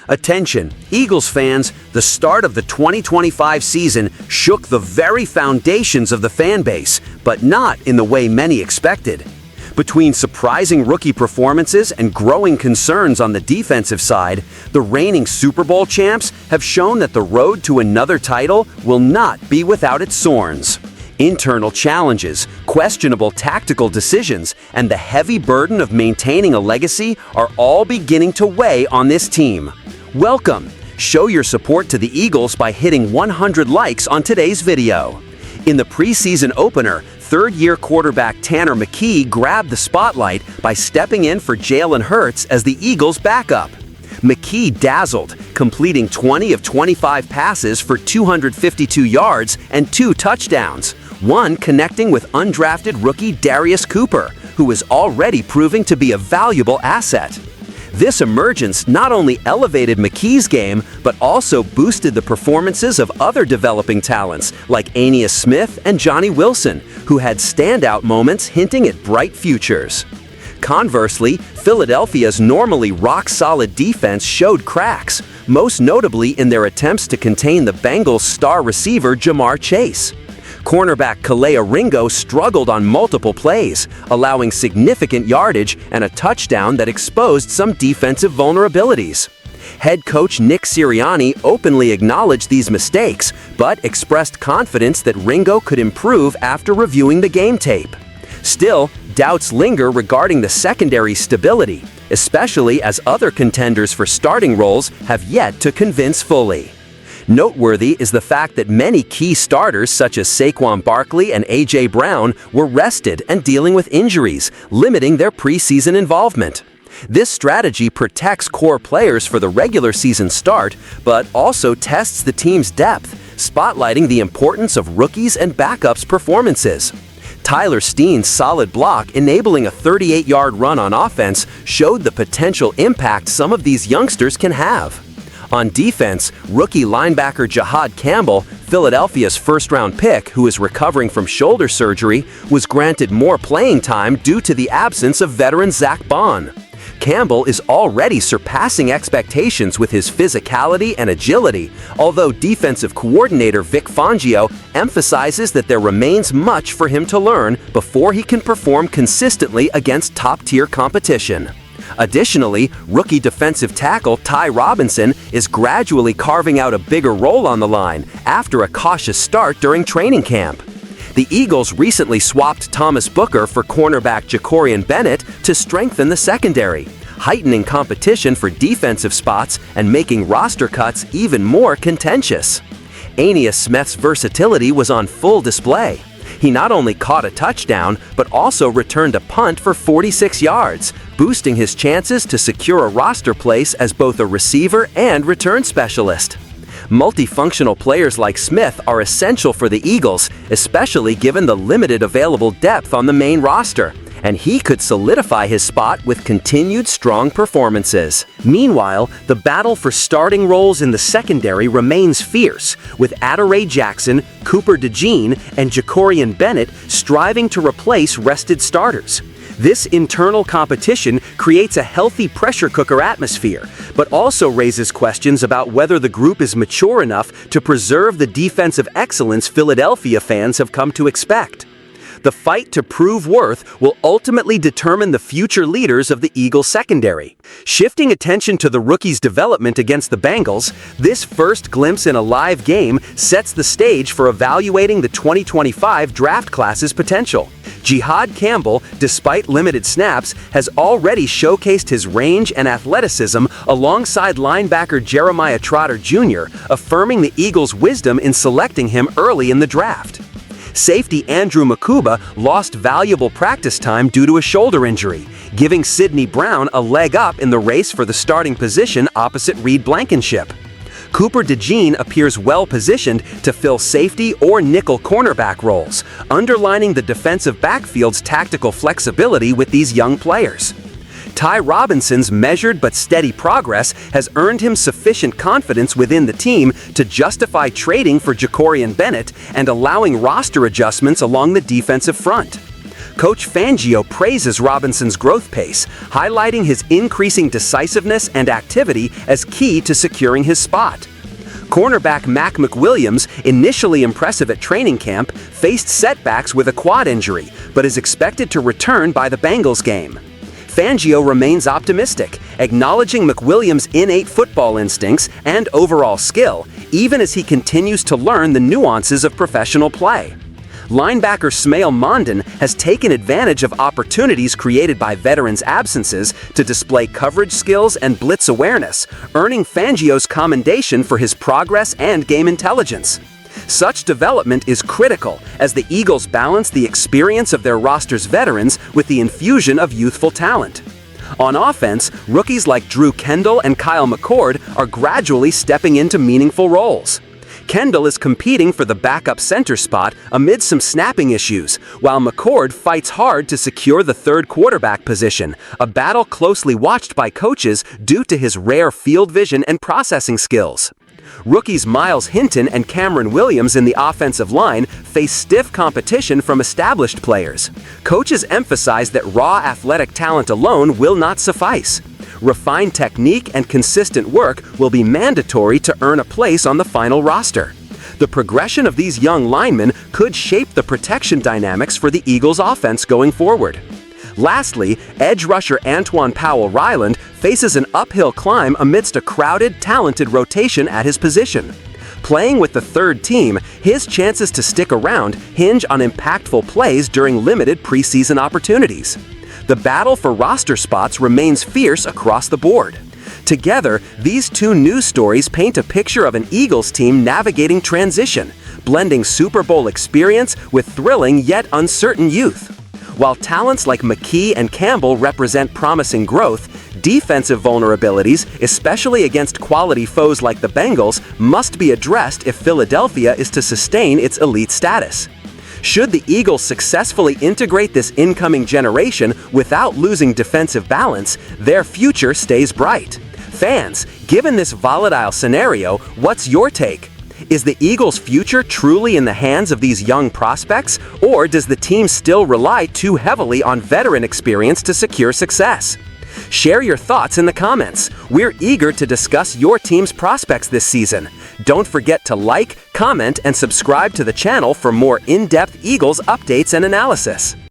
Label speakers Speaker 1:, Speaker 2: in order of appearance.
Speaker 1: Attention, Eagles fans, the start of the 2025 season shook the very foundations of the fan base, but not in the way many expected. Between surprising rookie performances and growing concerns on the defensive side, the reigning Super Bowl champs have shown that the road to another title will not be without its thorns. Internal challenges, questionable tactical decisions, and the heavy burden of maintaining a legacy are all beginning to weigh on this team. Welcome! Show your support to the Eagles by hitting 100 likes on today's video. In the preseason opener, third-year quarterback Tanner McKee grabbed the spotlight by stepping in for Jalen Hurts as the Eagles' backup. McKee dazzled, completing 20 of 25 passes for 252 yards and 2 touchdowns, one connecting with undrafted rookie Darius Cooper, who is already proving to be a valuable asset. This emergence not only elevated McKee's game, but also boosted the performances of other developing talents like Ainias Smith and Johnny Wilson, who had standout moments hinting at bright futures. Conversely, Philadelphia's normally rock-solid defense showed cracks, most notably in their attempts to contain the Bengals' star receiver Ja'Marr Chase. Cornerback Kalea Ringo struggled on multiple plays, allowing significant yardage and a touchdown that exposed some defensive vulnerabilities. Head coach Nick Sirianni openly acknowledged these mistakes, but expressed confidence that Ringo could improve after reviewing the game tape. Still, doubts linger regarding the secondary stability, especially as other contenders for starting roles have yet to convince fully. Noteworthy is the fact that many key starters such as Saquon Barkley and A.J. Brown were rested and dealing with injuries, limiting their preseason involvement. This strategy protects core players for the regular season start, but also tests the team's depth, spotlighting the importance of rookies and backups' performances. Tyler Steen's solid block enabling a 38-yard run on offense showed the potential impact some of these youngsters can have. On defense, rookie linebacker Jihaad Campbell, Philadelphia's first-round pick who is recovering from shoulder surgery, was granted more playing time due to the absence of veteran Zach Bond. Campbell is already surpassing expectations with his physicality and agility, although defensive coordinator Vic Fangio emphasizes that there remains much for him to learn before he can perform consistently against top-tier competition. Additionally, rookie defensive tackle Ty Robinson is gradually carving out a bigger role on the line after a cautious start during training camp. The Eagles recently swapped Thomas Booker for cornerback Jakorian Bennett to strengthen the secondary, heightening competition for defensive spots and making roster cuts even more contentious. Ainias Smith's versatility was on full display. He not only caught a touchdown, but also returned a punt for 46 yards, boosting his chances to secure a roster place as both a receiver and return specialist. Multifunctional players like Smith are essential for the Eagles, especially given the limited available depth on the main roster, and he could solidify his spot with continued strong performances. Meanwhile, the battle for starting roles in the secondary remains fierce, with Adoree Jackson, Cooper DeJean, and Jakorian Bennett striving to replace rested starters. This internal competition creates a healthy pressure cooker atmosphere, but also raises questions about whether the group is mature enough to preserve the defensive excellence Philadelphia fans have come to expect. The fight to prove worth will ultimately determine the future leaders of the Eagles secondary. Shifting attention to the rookie's development against the Bengals, this first glimpse in a live game sets the stage for evaluating the 2025 draft class's potential. Jihaad Campbell, despite limited snaps, has already showcased his range and athleticism alongside linebacker Jeremiah Trotter Jr., affirming the Eagles' wisdom in selecting him early in the draft. Safety Andrew Mukuba lost valuable practice time due to a shoulder injury, giving Sidney Brown a leg up in the race for the starting position opposite Reed Blankenship. Cooper DeJean appears well-positioned to fill safety or nickel cornerback roles, underlining the defensive backfield's tactical flexibility with these young players. Ty Robinson's measured but steady progress has earned him sufficient confidence within the team to justify trading for Jakorian Bennett and allowing roster adjustments along the defensive front. Coach Fangio praises Robinson's growth pace, highlighting his increasing decisiveness and activity as key to securing his spot. Cornerback Mac McWilliams, initially impressive at training camp, faced setbacks with a quad injury, but is expected to return by the Bengals game. Fangio remains optimistic, acknowledging McWilliams' innate football instincts and overall skill, even as he continues to learn the nuances of professional play. Linebacker Smail Mondon has taken advantage of opportunities created by veterans' absences to display coverage skills and blitz awareness, earning Fangio's commendation for his progress and game intelligence. Such development is critical as the Eagles balance the experience of their roster's veterans with the infusion of youthful talent. On offense, rookies like Drew Kendall and Kyle McCord are gradually stepping into meaningful roles. Kendall is competing for the backup center spot amid some snapping issues, while McCord fights hard to secure the third quarterback position, a battle closely watched by coaches due to his rare field vision and processing skills. Rookies Miles Hinton and Cameron Williams in the offensive line face stiff competition from established players. Coaches emphasize that raw athletic talent alone will not suffice. Refined technique and consistent work will be mandatory to earn a place on the final roster. The progression of these young linemen could shape the protection dynamics for the Eagles' offense going forward. Lastly, edge rusher Antwan Powell-Ryland faces an uphill climb amidst a crowded, talented rotation at his position. Playing with the third team, his chances to stick around hinge on impactful plays during limited preseason opportunities. The battle for roster spots remains fierce across the board. Together, these two news stories paint a picture of an Eagles team navigating transition, blending Super Bowl experience with thrilling yet uncertain youth. While talents like McKee and Campbell represent promising growth, defensive vulnerabilities, especially against quality foes like the Bengals, must be addressed if Philadelphia is to sustain its elite status. Should the Eagles successfully integrate this incoming generation without losing defensive balance, their future stays bright. Fans, given this volatile scenario, what's your take? Is the Eagles' future truly in the hands of these young prospects, or does the team still rely too heavily on veteran experience to secure success? Share your thoughts in the comments. We're eager to discuss your team's prospects this season. Don't forget to like, comment, and subscribe to the channel for more in-depth Eagles updates and analysis.